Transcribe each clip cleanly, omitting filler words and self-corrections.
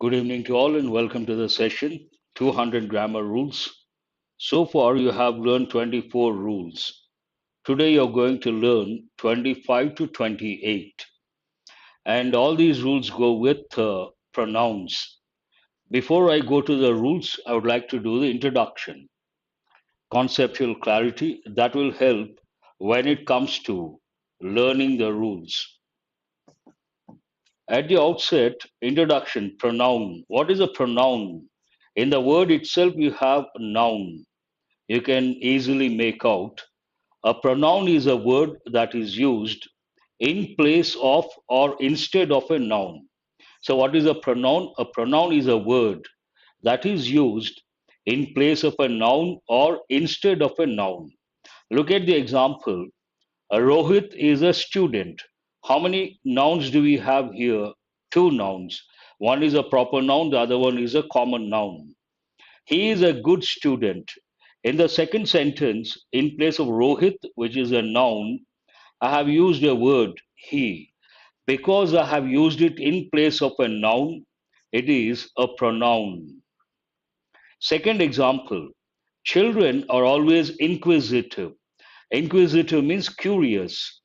Good evening to all and welcome to the session 200 Grammar Rules. So far, you have learned 24 rules. Today, you're going to learn 25 to 28. And all these rules go with pronouns. Before I go to the rules, I would like to do the introduction. Conceptual clarity that will help when it comes to learning the rules. At the outset, introduction, pronoun. What is a pronoun? In the word itself, you have a noun. You can easily make out. A pronoun is a word that is used in place of or instead of a noun. So, what is a pronoun? A pronoun is a word that is used in place of a noun or instead of a noun. Look at the example. Rohit is a student. How many nouns do we have here? Two nouns. One is a proper noun, the other one is a common noun. He is a good student. In the second sentence, in place of Rohit, which is a noun, I have used a word he. Because I have used it in place of a noun, it is a pronoun. Second example, children are always inquisitive. Inquisitive means curious.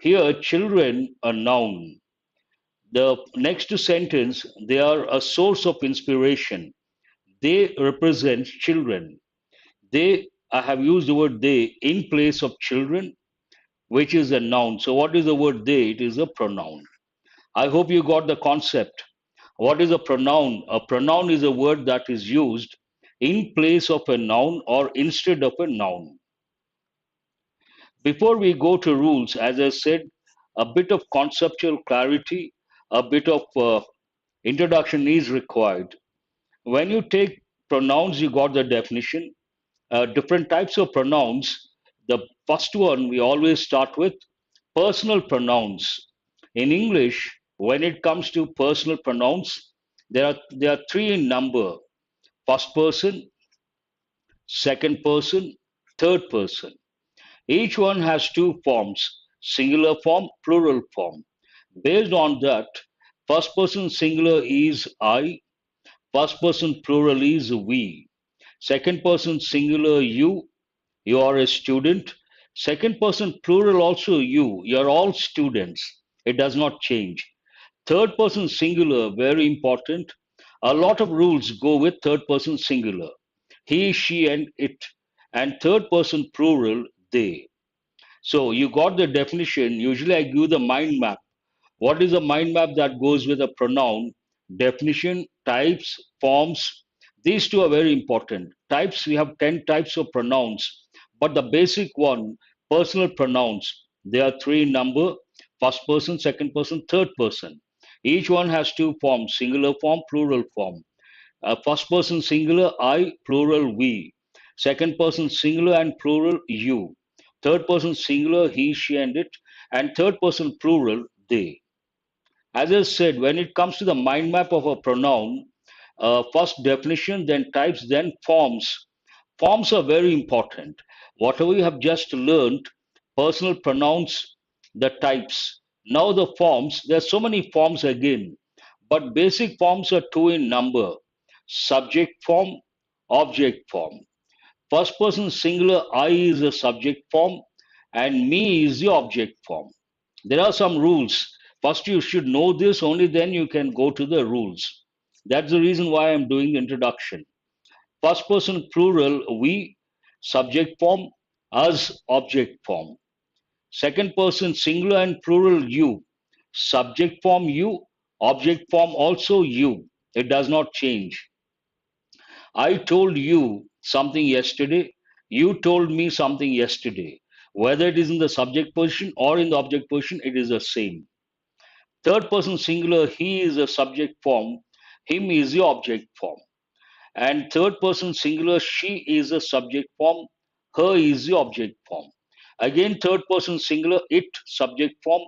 Here, children a noun. The next sentence, they are a source of inspiration. They represent children. They, I have used the word they in place of children, which is a noun. So, what is the word they? It is a pronoun. I hope you got the concept. What is a pronoun? A pronoun is a word that is used in place of a noun or instead of a noun. Before we go to rules, as I said, a bit of conceptual clarity, a bit of introduction is required. When you take pronouns, you got the definition. Different types of pronouns. The first one we always start with personal pronouns. In English, when it comes to personal pronouns, there are three in number: first person, second person, third person. Each one has two forms: singular form, plural form. Based on that, first person singular is I, first person plural is we. Second person singular you are a student. Second person plural also you're all students. It does not change. Third person singular, very important. A lot of rules go with third person singular. He, she, and it. And third person plural, they. So you got the definition. Usually I give the mind map. What is a mind map that goes with a pronoun? Definition, types, forms. These two are very important. Types, we have 10 types of pronouns, but the basic one, personal pronouns, there are three in number: first person, second person, third person. Each one has two forms: singular form, plural form. First person singular, I, plural, we. Second person singular and plural, you. Third person singular, he, she, and it. And third person plural, they. As I said, when it comes to the mind map of a pronoun, first definition, then types, then forms. Forms are very important. Whatever we have just learned, personal pronouns, the types. Now the forms, there are so many forms again, but basic forms are two in number: subject form, object form. First person singular, I is a subject form, and me is the object form. There are some rules. First, you should know this, only then you can go to the rules. That's the reason why I'm doing the introduction. First person plural, we, subject form, us, object form. Second person singular and plural, you, subject form, you, object form also you. It does not change. I told you something yesterday. You told me something yesterday. Whether it is in the subject position or in the object position, it is the same. Third person singular, he is a subject form, him is the object form. And third person singular, she is a subject form, her is the object form. Again, third person singular, it subject form,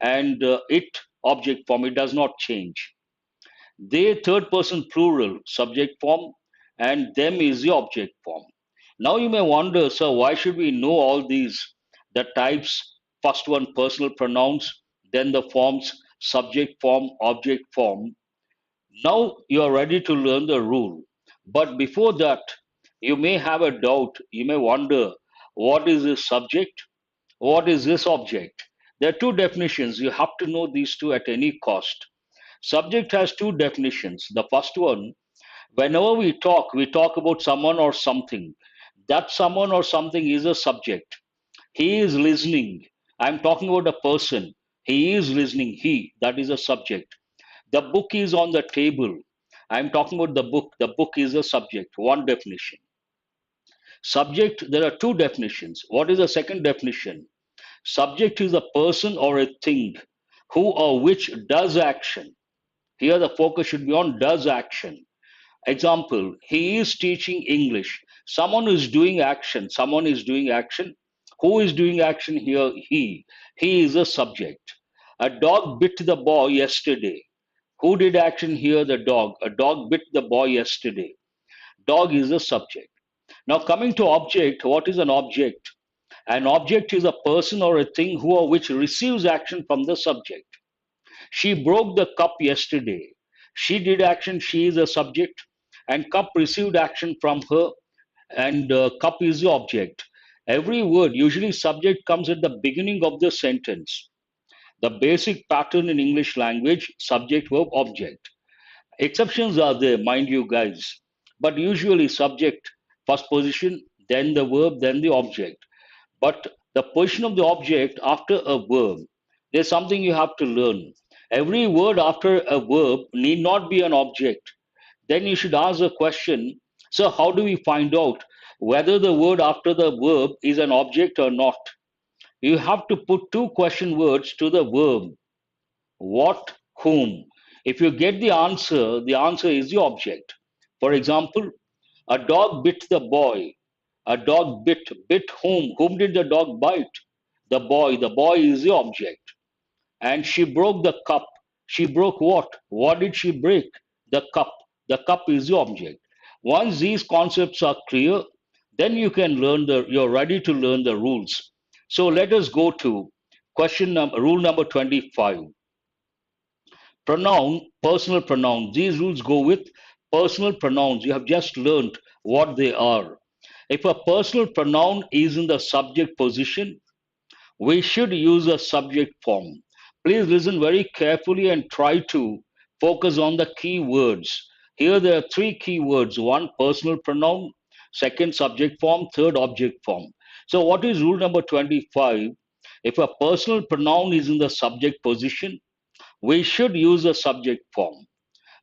and it object form. It does not change. They, third person plural, subject form, and them is the object form. Now you may wonder, sir, why should we know all these? The types, first one personal pronouns, then the forms, subject form, object form. Now you are ready to learn the rule. But before that, you may have a doubt. You may wonder, what is this subject? What is this object? There are two definitions. You have to know these two at any cost. Subject has two definitions. The first one, whenever we talk about someone or something. That someone or something is a subject. He is listening. I'm talking about a person. He is listening. He, that is a subject. The book is on the table. I'm talking about the book. The book is a subject. One definition. Subject, there are two definitions. What is the second definition? Subject is a person or a thing who or which does action. Here the focus should be on does action. Example, he is teaching English. Someone is doing action. Someone is doing action. Who is doing action here? He. He is a subject. A dog bit the boy yesterday. Who did action here? The dog. A dog bit the boy yesterday. Dog is a subject. Now, coming to object, what is an object? An object is a person or a thing who or which receives action from the subject. She broke the cup yesterday. She did action, she is a subject, and cup received action from her, and cup is the object. Every word, usually subject, comes at the beginning of the sentence. The basic pattern in English language, subject, verb, object. Exceptions are there, mind you guys, but usually subject, first position, then the verb, then the object. But the position of the object after a verb, there's something you have to learn. Every word after a verb need not be an object. Then you should ask the question, so how do we find out whether the word after the verb is an object or not? You have to put two question words to the verb. What, whom. If you get the answer is the object. For example, a dog bit the boy. A dog bit whom? Whom did the dog bite? The boy. The boy is the object. And she broke the cup. She broke what? What did she break? The cup. The cup is the object. Once these concepts are clear, then you're ready to learn the rules. So let us go to rule number 25. Pronoun, personal pronoun. These rules go with personal pronouns. You have just learned what they are. If a personal pronoun is in the subject position, we should use a subject form. Please listen very carefully and try to focus on the key words. Here there are three key words. One, personal pronoun. Second, subject form. Third, object form. So what is rule number 25? If a personal pronoun is in the subject position, we should use a subject form.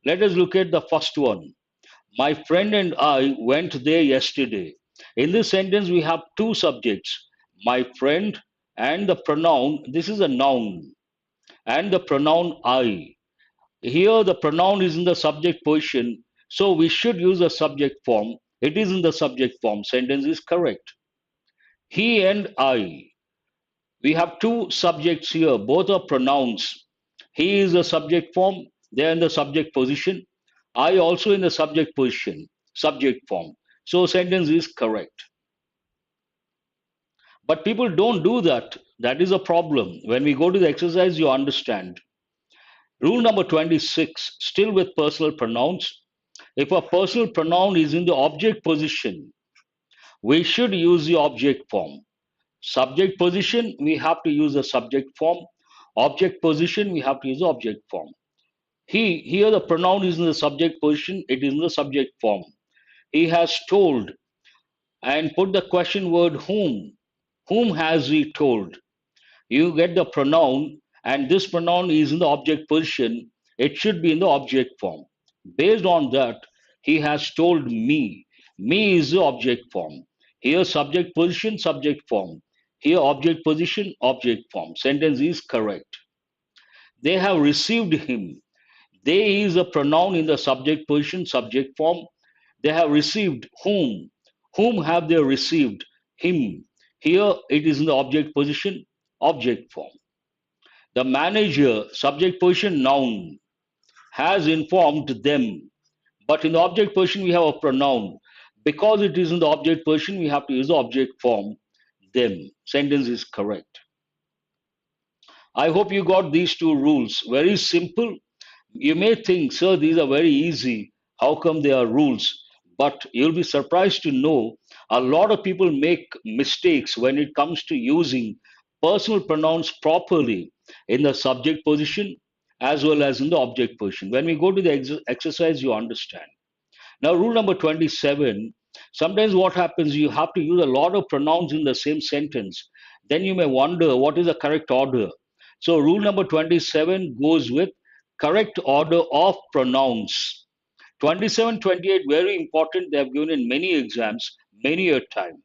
Let us look at the first one. My friend and I went there yesterday. In this sentence, we have two subjects, my friend and the pronoun. This is a noun, and the pronoun I. Here, the pronoun is in the subject position, so we should use a subject form. It is in the subject form. Sentence is correct. He and I. We have two subjects here, both are pronouns. He is the subject form, they are in the subject position. I also in the subject position, subject form. So sentence is correct. But people don't do that. That is a problem. When we go to the exercise, you understand. Rule number 26, still with personal pronouns. If a personal pronoun is in the object position, we should use the object form. Subject position, we have to use the subject form. Object position, we have to use the object form. Here the pronoun is in the subject position, it is in the subject form. He has told, and put the question word whom. Whom has he told? You get the pronoun, and this pronoun is in the object position. It should be in the object form. Based on that, he has told me. Me is the object form. Here, subject position, subject form. Here, object position, object form. Sentence is correct. They have received him. They is a pronoun in the subject position, subject form. They have received whom. Whom have they received? Him. Here it is in the object position, object form. The manager, subject position, noun, has informed them. But in the object position, we have a pronoun. Because it is in the object position, we have to use the object form, them. Sentence is correct. I hope you got these two rules. Very simple. You may think, sir, these are very easy. How come they are rules? But you'll be surprised to know a lot of people make mistakes when it comes to using personal pronouns properly in the subject position as well as in the object position. When we go to the exercise, you understand. Now, rule number 27, sometimes what happens, you have to use a lot of pronouns in the same sentence. Then you may wonder what is the correct order. So, rule number 27 goes with correct order of pronouns. 27, 28, very important. They have given in many exams, many a time.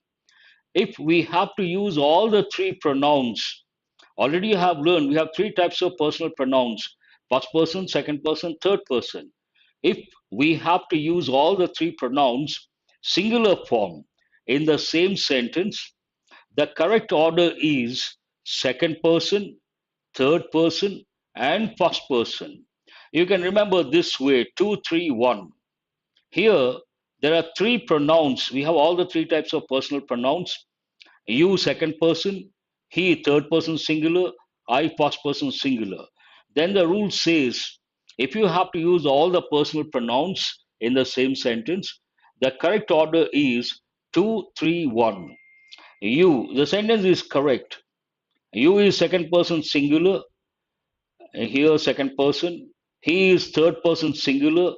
If we have to use all the three pronouns, already you have learned we have three types of personal pronouns: first person, second person, third person. If we have to use all the three pronouns, singular form, in the same sentence, the correct order is second person, third person, and first person. You can remember this way: 2, 3, 1. Here, there are three pronouns. We have all the three types of personal pronouns: you second person, he third person singular, I first person singular. Then the rule says if you have to use all the personal pronouns in the same sentence, the correct order is 2, 3, 1. You, the sentence is correct. You is second person singular, here second person. He is third person singular,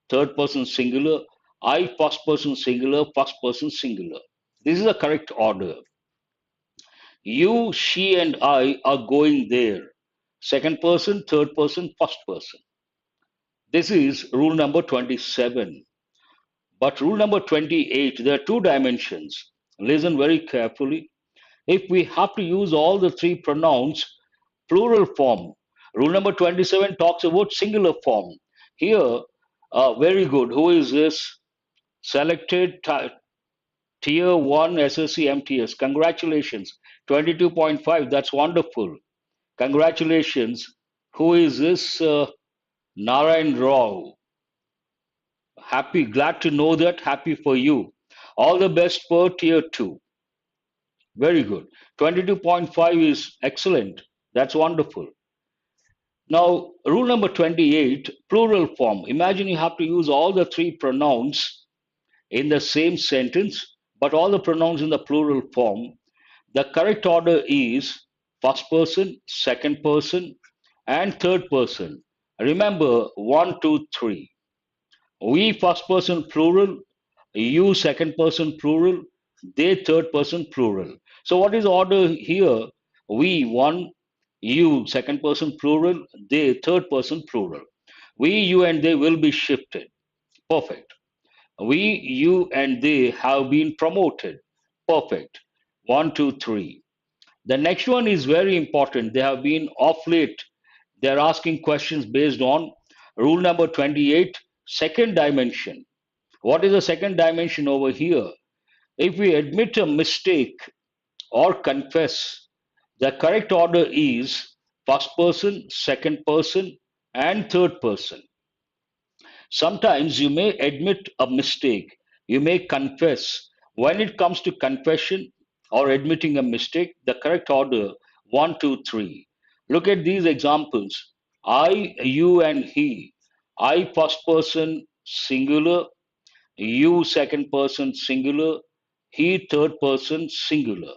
third person singular. I first person singular, first person singular. This is the correct order. You, she, and I are going there. Second person, third person, first person. This is rule number 27. But rule number 28, there are two dimensions. Listen very carefully. If we have to use all the three pronouns, plural form. Rule number 27 talks about singular form. Here, very good. Who is this? Selected Tier 1 SSC MTS. Congratulations. 22.5. That's wonderful. Congratulations. Who is this? Narayan Rao. Happy, glad to know that. Happy for you. All the best for tier 2. Very good. 22.5 is excellent. That's wonderful. Now, rule number 28, plural form. Imagine you have to use all the three pronouns in the same sentence, but all the pronouns in the plural form. The correct order is first person, second person, and third person. Remember 1, 2, 3. We first person plural, you second person plural, they third person plural. So what is the order here? We one, you second person plural, they third person plural. We, you, and they will be shifted. Perfect. We, you, and they have been promoted. Perfect. 1, 2, 3. The next one is very important. They have been off late. They're asking questions based on rule number 28, second dimension. What is the second dimension over here? If we admit a mistake or confess, the correct order is first person, second person, and third person. Sometimes you may admit a mistake, you may confess. When it comes to confession or admitting a mistake, the correct order 1, 2, 3. Look at these examples: I, you, and he. I, first person, singular. You, second person, singular. He, third person, singular.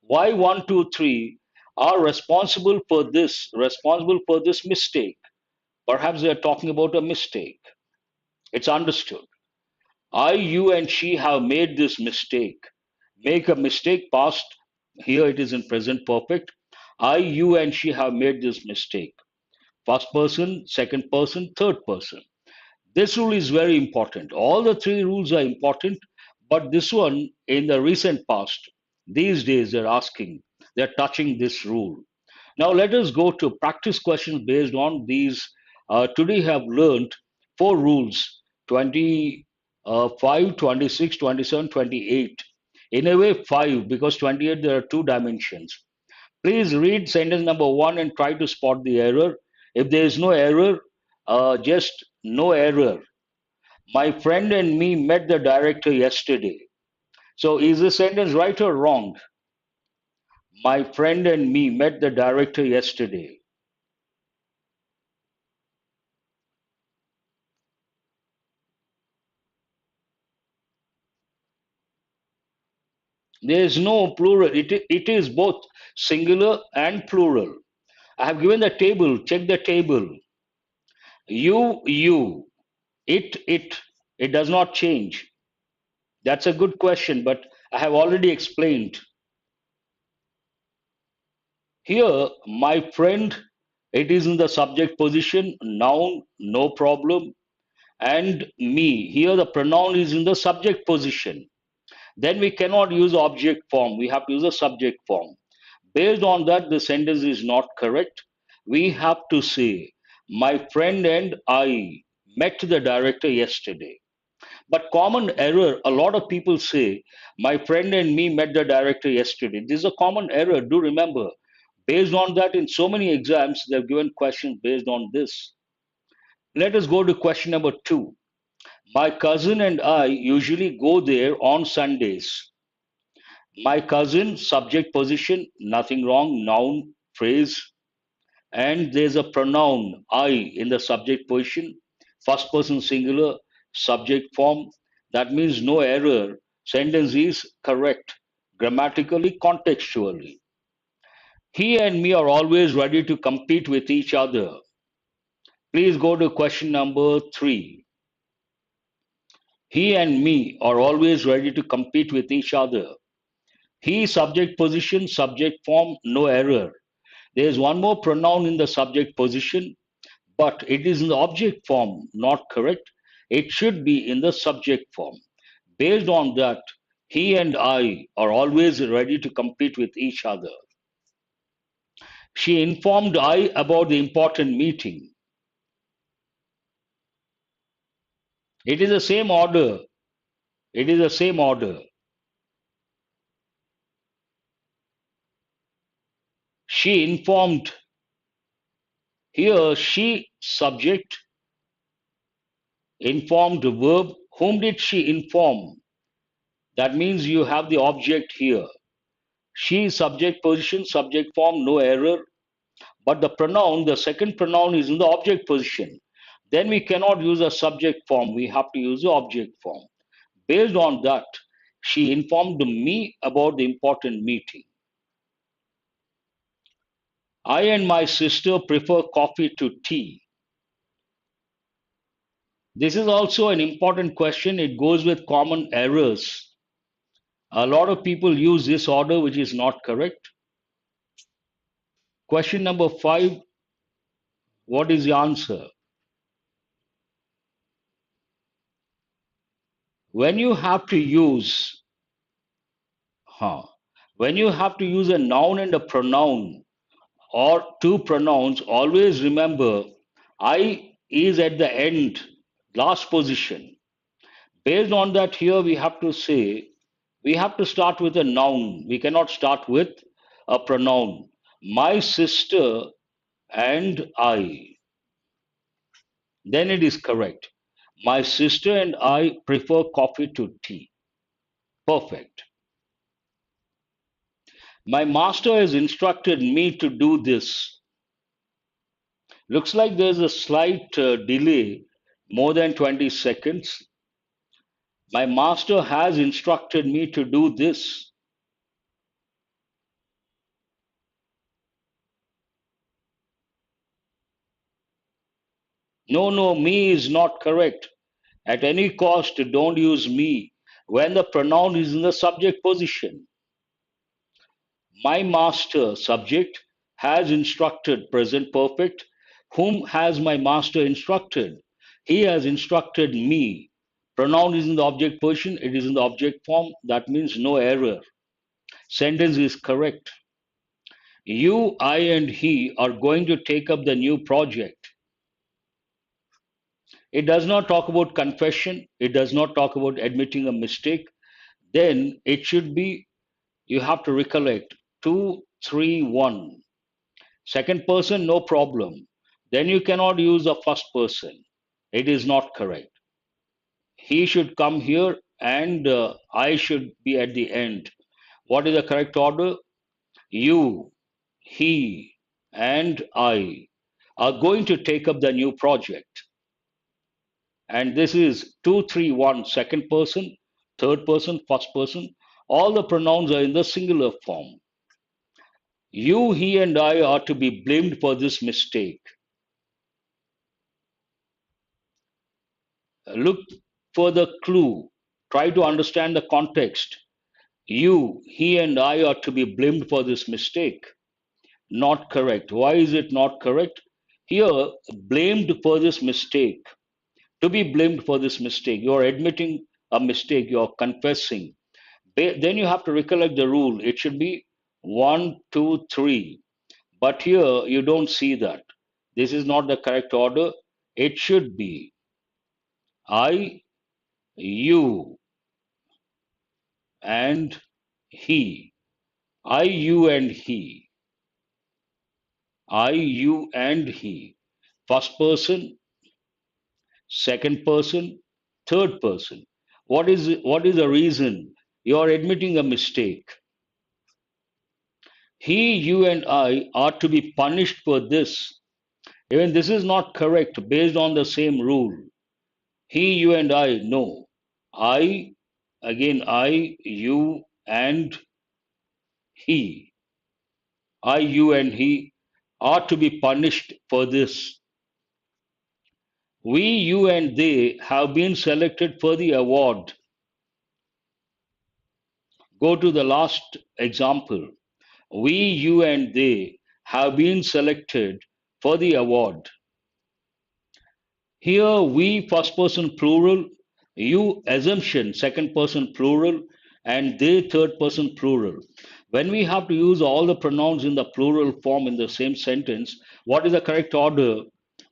Why 1, 2, 3 are responsible for this mistake? Perhaps they are talking about a mistake. It's understood. I, you, and she have made this mistake. Make a mistake, past. Here it is in present perfect. I, you, and she have made this mistake. First person, second person, third person. This rule is very important. All the three rules are important, but this one in the recent past, these days they're touching this rule. Now let us go to practice questions based on these. Today have learned four rules: 25, 26, 27, 28. In a way, five, because 28 there are two dimensions. Please read sentence number one and try to spot the error. If there is no error, just no error. My friend and me met the director yesterday. So is the sentence right or wrong? My friend and me met the director yesterday. There is no plural. It is both singular and plural. I have given the table. Check the table. You. It. It does not change. That's a good question, but I have already explained. Here, my friend, it is in the subject position, noun, no problem. And me, here the pronoun is in the subject position. Then we cannot use object form. We have to use a subject form. Based on that, the sentence is not correct. We have to say, my friend and I met the director yesterday. But common error, a lot of people say, my friend and me met the director yesterday. This is a common error. Do remember, based on that, in so many exams, they've given questions based on this. Let us go to question number 2. My cousin and I usually go there on Sundays. My cousin, subject position, nothing wrong, noun, phrase, and there's a pronoun I in the subject position, first person singular, subject form. That means no error. Sentence is correct, grammatically, contextually. He and me are always ready to compete with each other. Please go to question number 3. He and me are always ready to compete with each other. He, subject position, subject form, no error. There is one more pronoun in the subject position, but it is in the object form, not correct. It should be in the subject form. Based on that, he and I are always ready to compete with each other. She informed I about the important meeting. It is the same order. It is the same order. She informed. Here, she, subject, informed verb. Whom did she inform? That means you have the object here. She, subject position, subject form, no error. But the pronoun, the second pronoun is in the object position. Then we cannot use a subject form. We have to use the object form. Based on that, she informed me about the important meeting. I and my sister prefer coffee to tea. This is also an important question. It goes with common errors. A lot of people use this order, which is not correct. Question number 5. What is the answer? When you have to use, huh, when you have to use a noun and a pronoun or two pronouns, always remember I is at the end, last position. Based on that, here we have to say, we have to start with a noun. We cannot start with a pronoun. My sister and I. Then it is correct. My sister and I prefer coffee to tea. Perfect. My master has instructed me to do this. Looks like there's a slight delay, more than 20 seconds. My master has instructed me to do this. No, no, me is not correct. At any cost, don't use me when the pronoun is in the subject position. My master, subject, has instructed, present perfect. Whom has my master instructed? He has instructed me. Pronoun is in the object position, it is in the object form. That means no error. Sentence is correct. You, I, and he are going to take up the new project. It does not talk about confession, it does not talk about admitting a mistake. Then it should be, you have to recollect, 2, 3, 1. Second person, no problem. Then you cannot use the first person. It is not correct. He should come here and I should be at the end. What is the correct order? You, he, and I are going to take up the new project. And this is 2, 3, 1, second person, third person, first person. All the pronouns are in the singular form. You, he, and I are to be blamed for this mistake. Look for the clue. Try to understand the context. You, he, and I are to be blamed for this mistake. Not correct. Why is it not correct? Here, blamed for this mistake. To be blamed for this mistake. You're admitting a mistake, you're confessing. Then you have to recollect the rule. It should be one, two, three. But here, you don't see that. This is not the correct order. It should be I, you, and he. I, you, and he. I, you, and he. First person, second person, third person. What is the reason? You are admitting a mistake. He, you, and I are to be punished for this. Even this is not correct based on the same rule. He, you, and I, no. I, again, I, you, and he. I, you, and he are to be punished for this. We, you, and they have been selected for the award. Go to the last example. We, you, and they have been selected for the award. Here, we, first person plural, you, assumption, second person plural, and they, third person plural. When we have to use all the pronouns in the plural form in the same sentence, what is the correct order?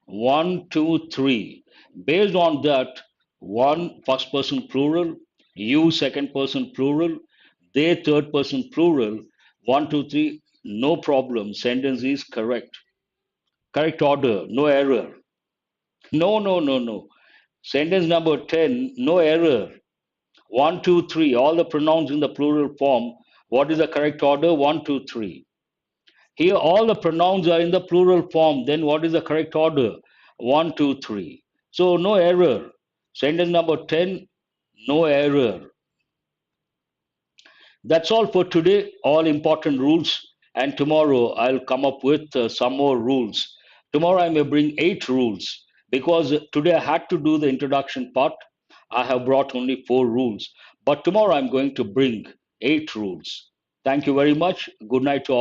One, two, three. Based on that, one, first person plural, you, second person plural, they, third person plural, one, two, three, no problem. Sentence is correct. Correct order, no error. No, no, no, no. Sentence number 10, no error. One, two, three. All the pronouns in the plural form. What is the correct order? One, two, three. Here, all the pronouns are in the plural form. Then what is the correct order? One, two, three. So, no error. Sentence number 10, no error. That's all for today, all important rules. And tomorrow I'll come up with some more rules. Tomorrow I may bring 8 rules because today I had to do the introduction part. I have brought only 4 rules. But tomorrow I'm going to bring 8 rules. Thank you very much. Good night to all.